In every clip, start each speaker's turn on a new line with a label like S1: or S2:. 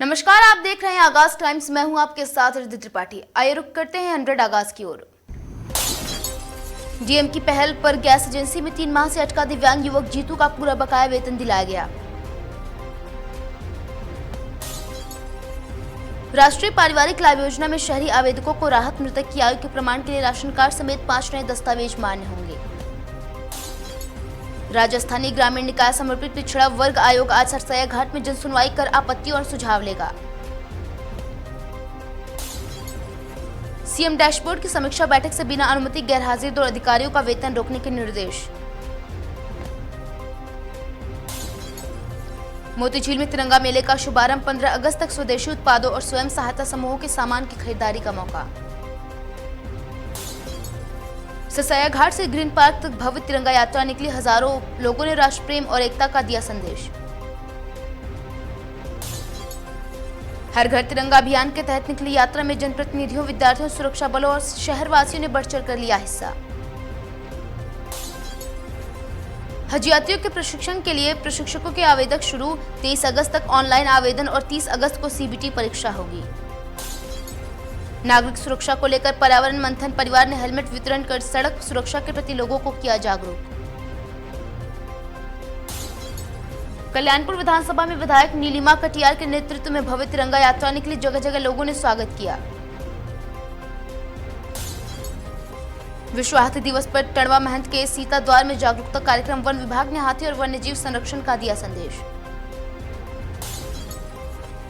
S1: नमस्कार, आप देख रहे हैं आगाज टाइम्स। मैं हूं आपके साथ रिद्धि त्रिपाठी। आइए रुक करते हैं 100 आगाज की ओर। डीएम की पहल पर गैस एजेंसी में 3 माह से अटका दिव्यांग युवक जीतू का पूरा बकाया वेतन दिलाया गया। राष्ट्रीय पारिवारिक लाभ योजना में शहरी आवेदकों को राहत। मृतक की आयु के प्रमाण के लिए राशन कार्ड समेत 5 नए दस्तावेज मान्य होंगे। राजस्थानी ग्रामीण निकाय समर्पित पिछड़ा वर्ग आयोग आज सरसैया घाट में जनसुनवाई कर आपत्ति और सुझाव लेगा। सीएम डैशबोर्ड की समीक्षा बैठक से बिना अनुमति गैरहाजिर 2 अधिकारियों का वेतन रोकने के निर्देश। मोतीझील में तिरंगा मेले का शुभारंभ। 15 अगस्त तक स्वदेशी उत्पादों और स्वयं सहायता समूहों के सामान की खरीदारी का मौका। सरसैया घाट से ग्रीन पार्क तक भव्य तिरंगा यात्रा निकली। हजारों लोगों ने राष्ट्र प्रेम और एकता का दिया संदेश। हर घर तिरंगा अभियान के तहत निकली यात्रा में जनप्रतिनिधियों, विद्यार्थियों, सुरक्षा बलों और शहरवासियों ने बढ़ चढ़ कर लिया हिस्सा। हज यात्रियों के प्रशिक्षण के लिए प्रशिक्षकों के आवेदक शुरू। 23 अगस्त तक ऑनलाइन आवेदन और 30 अगस्त को सीबीटी परीक्षा होगी। नागरिक सुरक्षा को लेकर पर्यावरण मंथन। परिवार ने हेलमेट वितरण कर सड़क सुरक्षा के प्रति लोगों को किया जागरूक। कल्याणपुर विधानसभा में विधायक नीलिमा कटियार के नेतृत्व में भव्य तिरंगा यात्रा निकली। जगह जगह लोगों ने स्वागत किया। विश्व हाथी दिवस पर टणवा महंत के सीता द्वार में जागरूकता कार्यक्रम। वन विभाग ने हाथी और वन्यजीव संरक्षण का दिया संदेश।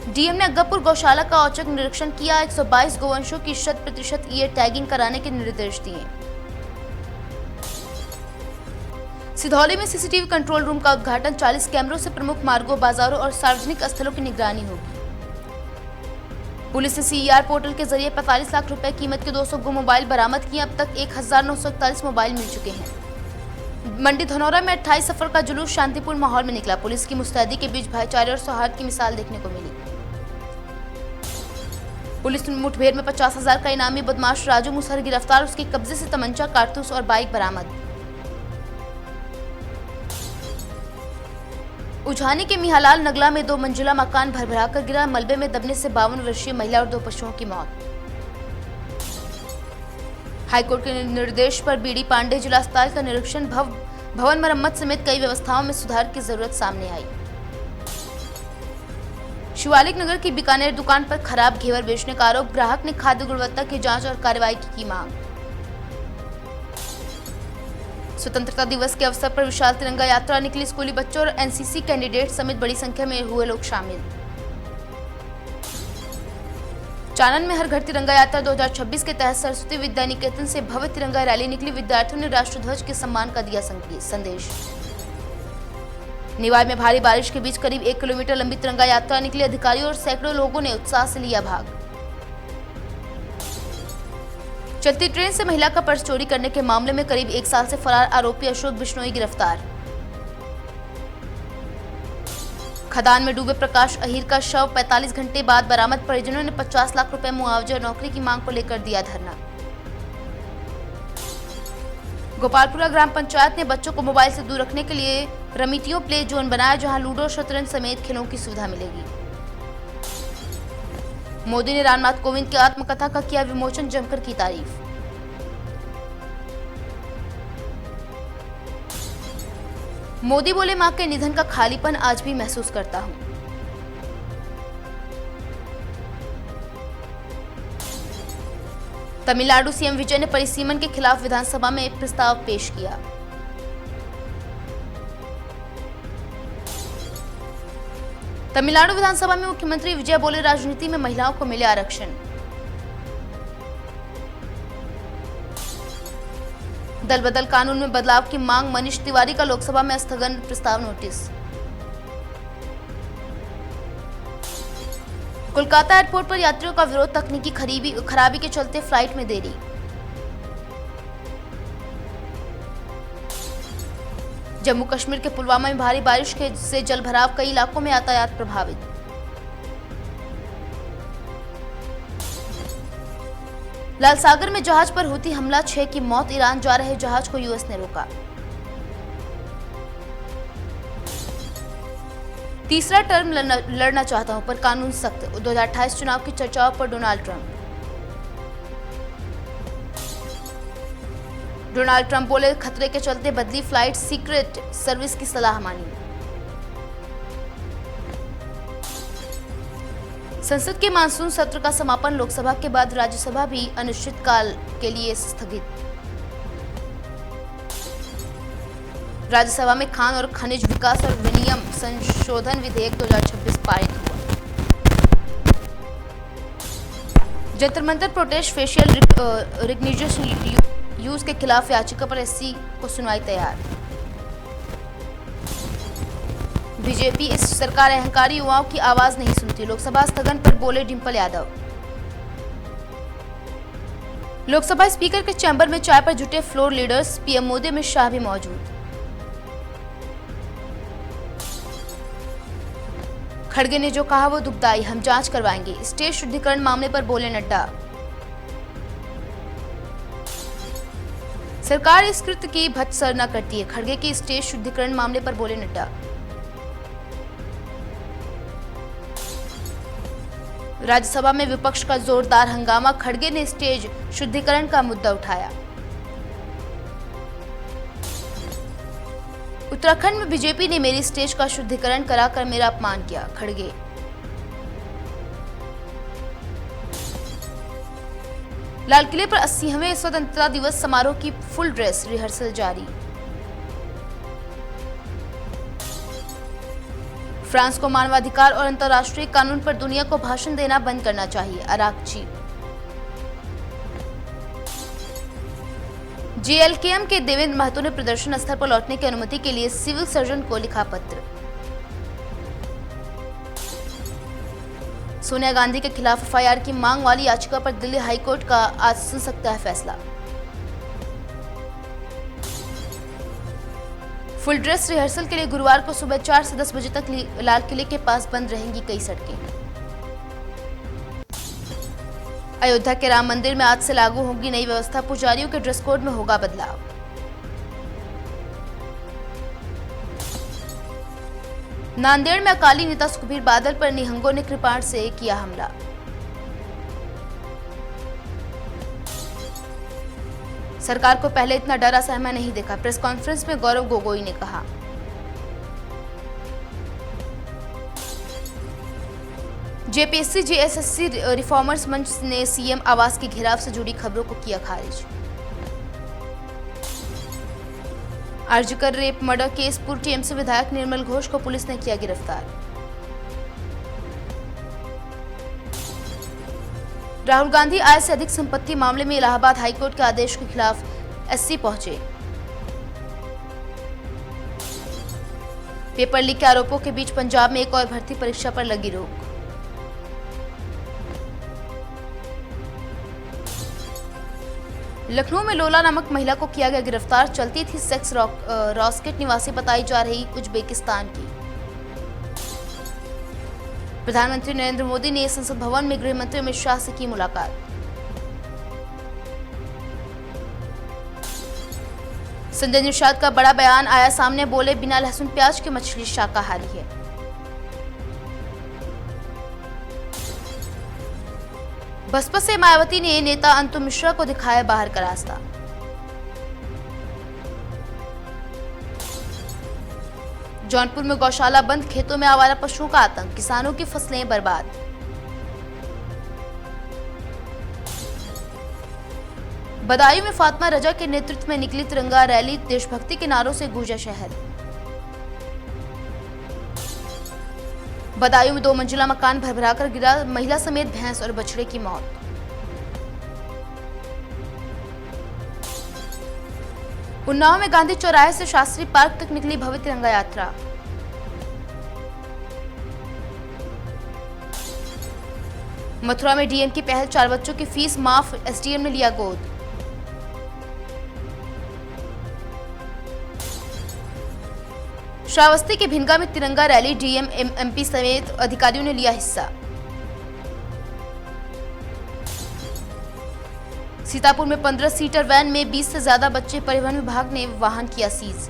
S1: डीएम ने अग्गापुर गौशाला का औचक निरीक्षण किया। 122 गोवंशों की 100% ईयर टैगिंग कराने के निर्देश दिए। सिधौली में सीसीटीवी कंट्रोल रूम का उद्घाटन। 40 कैमरों से प्रमुख मार्गों, बाजारों और सार्वजनिक स्थलों की निगरानी होगी। पुलिस ने सीईआर पोर्टल के जरिए 45 लाख रुपए कीमत के 200 गुम मोबाइल बरामद किए। अब तक 1941 मोबाइल मिल चुके हैं। मंडी धनौरा में 28 सफर का जुलूस शांतिपूर्ण माहौल में निकला। पुलिस की मुस्तैदी के बीच भाईचारे और सौहार्द की मिसाल देखने को मिली। पुलिस मुठभेड़ में 50,000 का इनामी बदमाश राजू मुसहर गिरफ्तार। उसके कब्जे से तमंचा, कारतूस और बाइक बरामद। उझानी के मिहालाल नगला में 2 मंजिला मकान भरभराकर गिरा। मलबे में दबने से 52 वर्षीय महिला और 2 पशुओं की मौत। हाईकोर्ट के निर्देश पर बीडी पांडे जिला अस्पताल का निरीक्षण। भवन मरम्मत समेत कई व्यवस्थाओं में सुधार की जरूरत सामने आई। शिवालिक नगर की बीकानेर दुकान पर खराब घेवर बेचने का आरोप। ग्राहक ने खाद्य गुणवत्ता की जांच और कार्रवाई की मांग। स्वतंत्रता दिवस के अवसर पर विशाल तिरंगा यात्रा निकली। स्कूली बच्चों और एनसीसी कैंडिडेट समेत बड़ी संख्या में हुए लोग शामिल। चानन में हर घर तिरंगा यात्रा 2026 के तहत सरस्वती विद्या निकेतन से भव्य तिरंगा रैली निकली। विद्यार्थियों ने राष्ट्रध्वज के सम्मान का दिया संदेश। निवाड़ में भारी बारिश के बीच करीब 1 किलोमीटर लंबी तिरंगा यात्रा निकली। अधिकारियों और सैकड़ों लोगों ने उत्साह से लिया भाग। चलती ट्रेन से महिला का पर्स चोरी करने के मामले में करीब 1 साल से फरार आरोपी अशोक बिश्नोई गिरफ्तार। खदान में डूबे प्रकाश अहीर का शव 45 घंटे बाद बरामद। परिजनों ने 50 लाख रुपए मुआवजे और नौकरी की मांग को लेकर दिया धरना। गोपालपुरा ग्राम पंचायत ने बच्चों को मोबाइल से दूर रखने के लिए रमितियों प्ले जोन बनाया, जहां लूडो, शतरंज समेत खेलों की सुविधा मिलेगी। मोदी ने रामनाथ कोविंद की आत्मकथा का किया विमोचन। जमकर की तारीफ। मोदी बोले, मां के निधन का खालीपन आज भी महसूस करता हूं। तमिलनाडु सीएम विजय ने परिसीमन के खिलाफ विधानसभा में एक प्रस्ताव पेश किया। तमिलनाडु विधानसभा में मुख्यमंत्री विजय बोले, राजनीति में महिलाओं को मिले आरक्षण। दल बदल कानून में बदलाव की मांग। मनीष तिवारी का लोकसभा में स्थगन प्रस्ताव नोटिस। कोलकाता एयरपोर्ट पर यात्रियों का विरोध। तकनीकी खराबी के चलते फ्लाइट में देरी। जम्मू कश्मीर के पुलवामा में भारी बारिश से जलभराव। कई इलाकों में यातायात प्रभावित। लालसागर में जहाज पर हुती हमला। 6 की मौत। ईरान जा रहे जहाज को यूएस ने रोका। तीसरा टर्म लड़ना चाहता हूं पर कानून सख्त। 2028 चुनाव की चर्चाओं पर डोनाल्ड ट्रंप बोले, खतरे के चलते बदली फ्लाइट, सीक्रेट सर्विस की सलाह मानी। संसद के मानसून सत्र का समापन, लोकसभा के बाद राज्यसभा भी अनिश्चितकाल के लिए स्थगित। राज्यसभा में खान और खनिज विकास और विनियम संशोधन विधेयक 2026 पारित हुआ। Jantar Mantar protest, facial recognition use के खिलाफ याचिका पर एससी को सुनवाई तैयार। बीजेपी इस सरकार अहंकारी युवाओं की आवाज नहीं सुनती, लोकसभा स्थगन पर बोले डिंपल यादव। लोकसभा स्पीकर के चैम्बर में चाय पर जुटे floor leaders, PM Modi, Amit Shah भी मौजूद। खड़गे ने जो कहा वो दुखदाई, हम जांच करवाएंगे, स्टेज शुद्धिकरण मामले पर बोले नड्डा। सरकार इस कृत्य की भत्सना करती है, खड़गे के स्टेज शुद्धिकरण मामले पर बोले नड्डा। राज्यसभा में विपक्ष का जोरदार हंगामा, खड़गे ने स्टेज शुद्धिकरण का मुद्दा उठाया। उत्तराखंड में बीजेपी ने मेरी स्टेज का शुद्धिकरण कराकर मेरा अपमान किया, खड़गे। लाल किले पर 80वें स्वतंत्रता दिवस समारोह की फुल ड्रेस रिहर्सल जारी। फ्रांस को मानवाधिकार और अंतर्राष्ट्रीय कानून पर दुनिया को भाषण देना बंद करना चाहिए, अरागची। जेएलकेएम के देवेंद्र महतो ने प्रदर्शन स्थल पर लौटने की अनुमति के लिए सिविल सर्जन को लिखा पत्र। सोनिया गांधी के खिलाफ एफआईआर की मांग वाली याचिका पर दिल्ली हाईकोर्ट का आज सुन सकता है फैसला। फुल ड्रेस रिहर्सल के लिए गुरुवार को सुबह 4 से 10 बजे तक लाल किले के पास बंद रहेंगी कई सड़कें। अयोध्या के राम मंदिर में आज से लागू होगी नई व्यवस्था, पुजारियों के ड्रेस कोड में होगा बदलाव। नांदेड़ में अकाली नेता सुखबीर बादल पर निहंगों ने कृपाण से किया हमला। सरकार को पहले इतना डरा सहमा नहीं देखा, प्रेस कॉन्फ्रेंस में गौरव गोगोई ने कहा। जेपीएससी जेएसएससी रिफॉर्मर्स मंच ने सीएम आवास के घेराव से जुड़ी खबरों को किया खारिज। आरजीकर रेप मर्डर केस पूर्व टीएमसी विधायक निर्मल घोष को पुलिस ने किया गिरफ्तार। राहुल गांधी आय से अधिक संपत्ति मामले में इलाहाबाद हाईकोर्ट के आदेश के खिलाफ एससी पहुंचे। पेपर लीक के आरोपों के बीच पंजाब में एक और भर्ती परीक्षा पर लगी रोक। लखनऊ में लोला नामक महिला को किया गया गिरफ्तार, चलती थी सेक्स रॉकेट, निवासी बताई जा रही उज्बेकिस्तान की। प्रधानमंत्री नरेंद्र मोदी ने संसद भवन में गृह मंत्री अमित शाह से की मुलाकात। संजय निषाद का बड़ा बयान आया सामने, बोले बिना लहसुन प्याज के मछली शाकाहारी है। बसपा से मायावती ने नेता अंतु मिश्रा को दिखाया बाहर का रास्ता। जौनपुर में गौशाला बंद, खेतों में आवारा पशुओं का आतंक, किसानों की फसलें बर्बाद। बदायूं में फातिमा रजा के नेतृत्व में निकली तिरंगा रैली, देशभक्ति के नारों से गूंजा शहर। बदायूं में 2 मंजिला मकान भरभराकर गिरा, महिला समेत भैंस और बछड़े की मौत। उन्नाव में गांधी चौराहे से शास्त्री पार्क तक निकली भव्य तिरंगा यात्रा। मथुरा में डीएम की पहल, 4 बच्चों की फीस माफ, एसडीएम ने लिया गोद। श्रावस्ती के भिनगा में तिरंगा रैली, डीएम एमपी समेत अधिकारियों ने लिया हिस्सा। सीतापुर में 15 सीटर वैन में 20 से ज्यादा बच्चे, परिवहन विभाग ने वाहन किया सीज।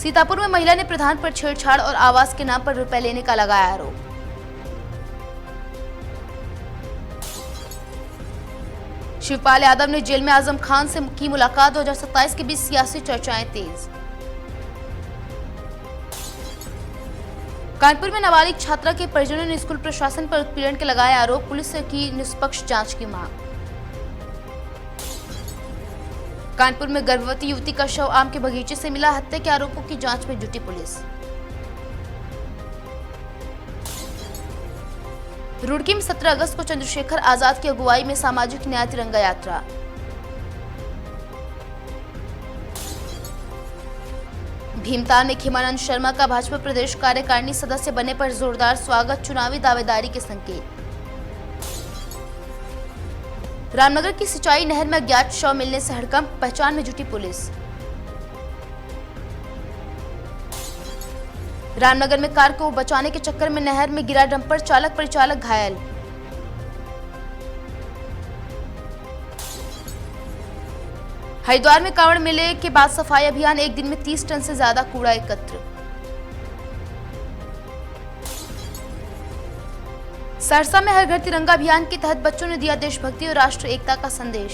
S1: सीतापुर में महिला ने प्रधान पर छेड़छाड़ और आवास के नाम पर रुपए लेने का लगाया आरोप। शिवपाल यादव ने जेल में आजम खान से की मुलाकात। 2027 के बीच सियासी चर्चाएं तेज। कानपुर में नाबालिग छात्रा के परिजनों ने स्कूल प्रशासन पर उत्पीड़न के लगाए आरोप। पुलिस से की निष्पक्ष जांच की मांग। कानपुर में गर्भवती युवती का शव आम के बगीचे से मिला। हत्या के आरोपों की जांच में जुटी पुलिस। रुड़की में 17 अगस्त को चंद्रशेखर आजाद की अगुवाई में सामाजिक न्याय तिरंगा यात्रा। भीमताल में खीमानंद शर्मा का भाजपा प्रदेश कार्यकारिणी सदस्य बनने पर जोरदार स्वागत। चुनावी दावेदारी के संकेत। रामनगर की सिंचाई नहर में अज्ञात शव मिलने से हड़कंप। पहचान में जुटी पुलिस। रामनगर में कार को बचाने के चक्कर में नहर में गिरा डंपर। चालक परिचालक घायल। हरिद्वार में कांवड़ मेले के बाद सफाई अभियान। एक दिन में 30 टन से ज्यादा कूड़ा एकत्र। सहरसा में हर घर तिरंगा अभियान के तहत बच्चों ने दिया देशभक्ति और राष्ट्र एकता का संदेश।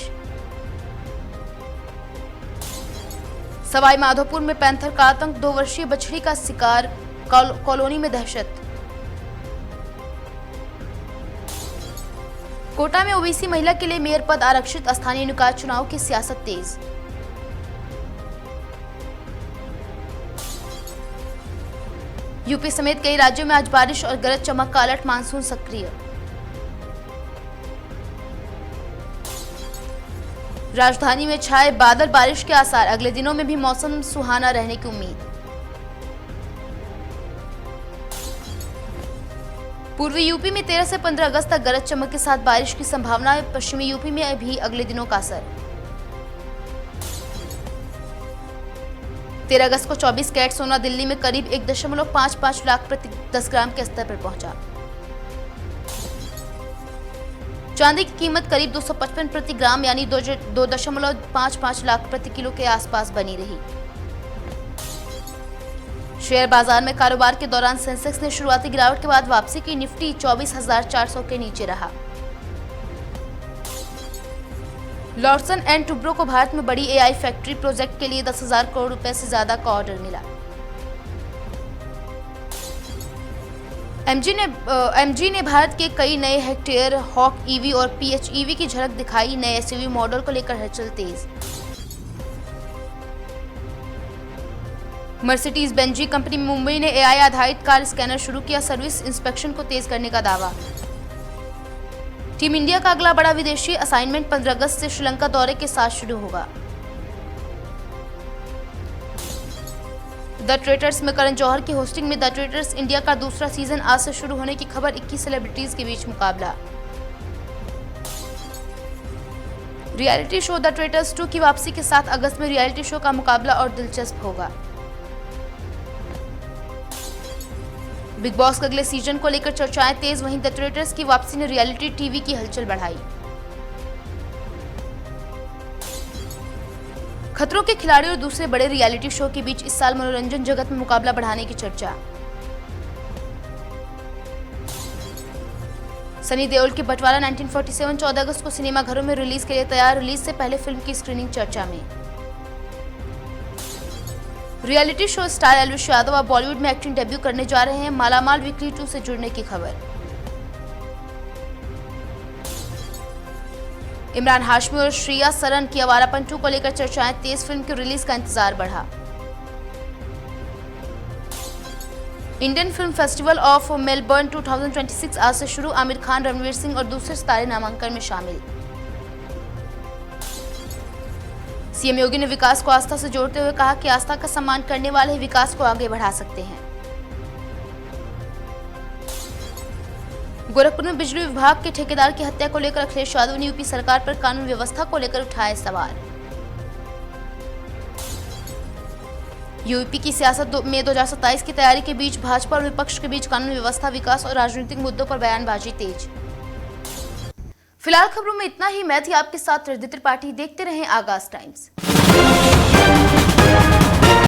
S1: सवाई माधोपुर में पैंथर का आतंक। 2 वर्षीय बछड़ी का शिकार। कॉलोनी में दहशत। कोटा में ओबीसी महिला के लिए मेयर पद आरक्षित। स्थानीय निकाय चुनाव की सियासत तेज। यूपी समेत कई राज्यों में आज बारिश और गरज चमक का अलर्ट। मानसून सक्रिय। राजधानी में छाए बादल। बारिश के आसार। अगले दिनों में भी मौसम सुहाना रहने की उम्मीद। पूर्वी यूपी में 13 से 15 अगस्त तक गरज चमक के साथ बारिश की संभावना है। पश्चिमी यूपी में भी अगले दिनों का असर। 13 अगस्त को 24 कैरेट सोना दिल्ली में करीब 1.55 लाख प्रति 10 ग्राम के स्तर पर पहुंचा। चांदी की कीमत करीब 255 प्रति ग्राम यानी 2.55 लाख प्रति किलो के आसपास बनी रही। शेयर बाजार में कारोबार के दौरान सेंसेक्स ने शुरुआती गिरावट के बाद वापसी की। निफ्टी 24,400 के नीचे रहा। लॉर्सन एंड टुब्रो को भारत में बड़ी एआई फैक्ट्री प्रोजेक्ट के लिए 10,000 करोड़ रुपए से ज्यादा का ऑर्डर मिला। एमजी ने भारत के कई नए हेक्टेयर हॉक ईवी और PHEV की झलक दिखाई। नए एसयूवी मॉडल को लेकर हलचल तेज। मर्सिडीज बेंज कंपनी मुंबई ने एआई आधारित कार स्कैनर शुरू किया। सर्विस इंस्पेक्शन को तेज करने का दावा। टीम इंडिया का अगला बड़ा विदेशी असाइनमेंट 15 अगस्त से श्रीलंका दौरे के साथ शुरू होगा। द ट्रेटर्स में करण जौहर की होस्टिंग में द ट्रेटर्स इंडिया का दूसरा सीजन आज से शुरू होने की खबर। 21 सेलिब्रिटीज के बीच मुकाबला। रियलिटी शो द ट्रेटर्स 2 की वापसी के साथ अगस्त में रियलिटी शो का मुकाबला और दिलचस्प होगा। बिग बॉस के अगले सीजन को लेकर चर्चाएं तेज। वहीं द ट्रेटर्स की वापसी ने रियलिटी टीवी की हलचल बढ़ाई। खतरों के खिलाड़ी और दूसरे बड़े रियलिटी शो के बीच इस साल मनोरंजन जगत में मुकाबला बढ़ाने की चर्चा। सनी देओल की बंटवारा 1947 14 अगस्त को सिनेमाघरों में रिलीज के लिए तैयार। रिलीज से पहले फिल्म की स्क्रीनिंग चर्चा में। Reality show star Elvish Yadav अब बॉलीवुड में एक्टिंग डेब्यू करने जा रहे हैं। मालामाल वीकली 2 से जुड़ने की खबर। इमरान हाशमी और श्रेया सरन की आवारापन 2 को लेकर चर्चाएं तेज। फिल्म की रिलीज का इंतजार बढ़ा। Indian film festival of Melbourne 2026 आज से शुरू। आमिर खान, रणवीर सिंह और दूसरे सितारे नामांकन में शामिल। सीएम योगी ने विकास को आस्था से जोड़ते हुए कहा कि आस्था का सम्मान करने वाले ही विकास को आगे बढ़ा सकते हैं। गोरखपुर में बिजली विभाग के ठेकेदार की हत्या को लेकर अखिलेश यादव ने यूपी सरकार पर कानून व्यवस्था को लेकर उठाए सवाल। यूपी की सियासत में 2027 की तैयारी के बीच भाजपा और विपक्ष के बीच कानून व्यवस्था, विकास और राजनीतिक मुद्दों पर बयानबाजी तेज। फिलहाल खबरों में इतना ही। मैं थी आपके साथ रिद्धि त्रिपाठी। देखते रहें आगाज टाइम्स।